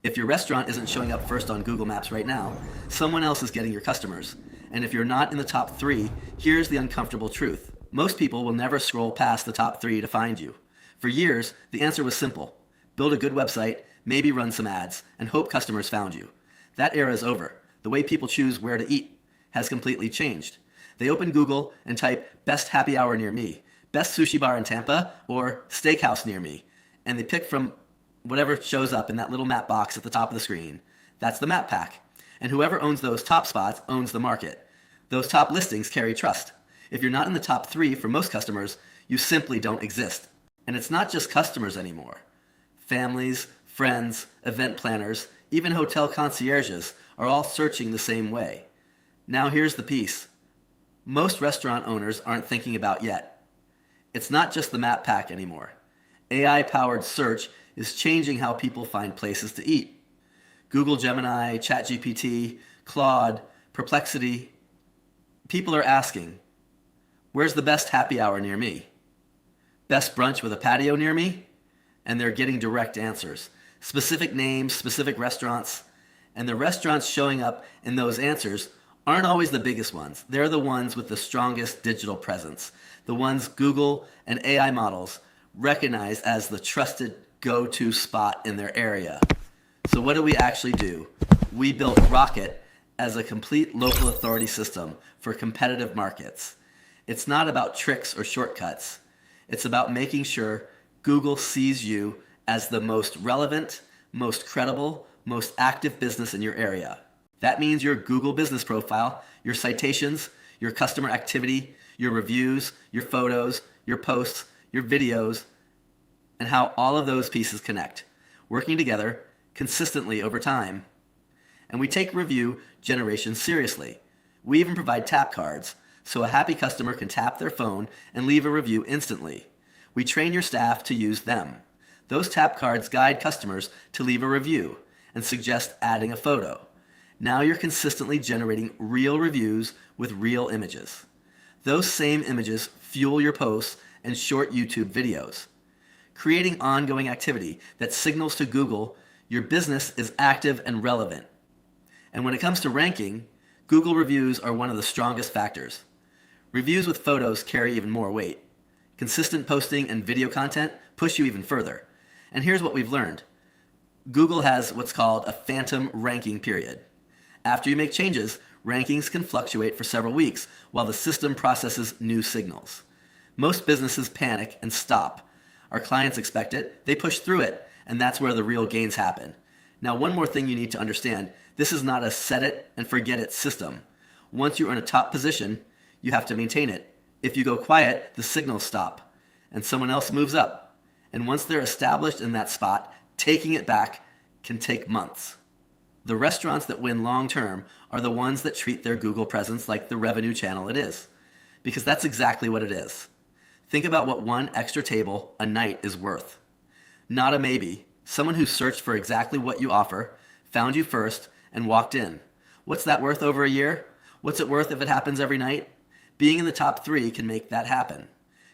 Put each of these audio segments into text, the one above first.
If your restaurant isn't showing up first on Google Maps right now, someone else is getting your customers. And if you're not in the top 3, here's the uncomfortable truth. Most people will never scroll past the top 3 to find you. For years, the answer was simple. Build a good website, maybe run some ads, and hope customers found you. That era is over. The way people choose where to eat has completely changed. They open Google and type best happy hour near me, best sushi bar in Tampa, or steakhouse near me, and they pick from whatever shows up in that little map box at the top of the screen. That's the map pack. And whoever owns those top spots owns the market. Those top listings carry trust. If you're not in the top 3 for most customers, you simply don't exist. And it's not just customers anymore. Families, friends, event planners, even hotel concierges are all searching the same way. Now here's the piece. Most restaurant owners aren't thinking about yet. It's not just the map pack anymore. AI-powered search is changing how people find places to eat. Google Gemini, ChatGPT, Claude, Perplexity. People are asking, where's the best happy hour near me? Best brunch with a patio near me? And they're getting direct answers. Specific names, specific restaurants. And the restaurants showing up in those answers aren't always the biggest ones. They're the ones with the strongest digital presence. The ones Google and AI models recognize as the trusted go-to spot in their area. So what do we actually do? We built Rocket as a complete local authority system for competitive markets. It's not about tricks or shortcuts. It's about making sure Google sees you as the most relevant, most credible, most active business in your area. That means your Google business profile, your citations, your customer activity, your reviews, your photos, your posts, your videos, and how all of those pieces connect, working together consistently over time. And we take review generation seriously. We even provide tap cards, so a happy customer can tap their phone and leave a review instantly. We train your staff to use them. Those tap cards guide customers to leave a review and suggest adding a photo. Now you're consistently generating real reviews with real images. Those same images fuel your posts and short YouTube videos, creating ongoing activity that signals to Google your business is active and relevant. And when it comes to ranking, Google reviews are one of the strongest factors. Reviews with photos carry even more weight. Consistent posting and video content push you even further. And here's what we've learned. Google has what's called a phantom ranking period. After you make changes, rankings can fluctuate for several weeks while the system processes new signals. Most businesses panic and stop. Our clients expect it, they push through it, and that's where the real gains happen. Now, one more thing you need to understand, this is not a set it and forget it system. Once you're in a top position, you have to maintain it. If you go quiet, the signals stop, and someone else moves up. And once they're established in that spot, taking it back can take months. The restaurants that win long-term are the ones that treat their Google presence like the revenue channel it is, because that's exactly what it is. Think about what one extra table a night is worth. Not a maybe. Someone who searched for exactly what you offer, found you first, and walked in. What's that worth over a year? What's it worth if it happens every night? Being in the top 3 can make that happen.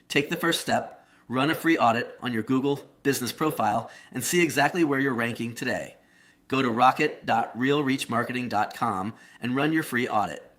Take the first step, run a free audit on your Google business profile, and see exactly where you're ranking today. Go to rocket.realreachmarketing.com and run your free audit.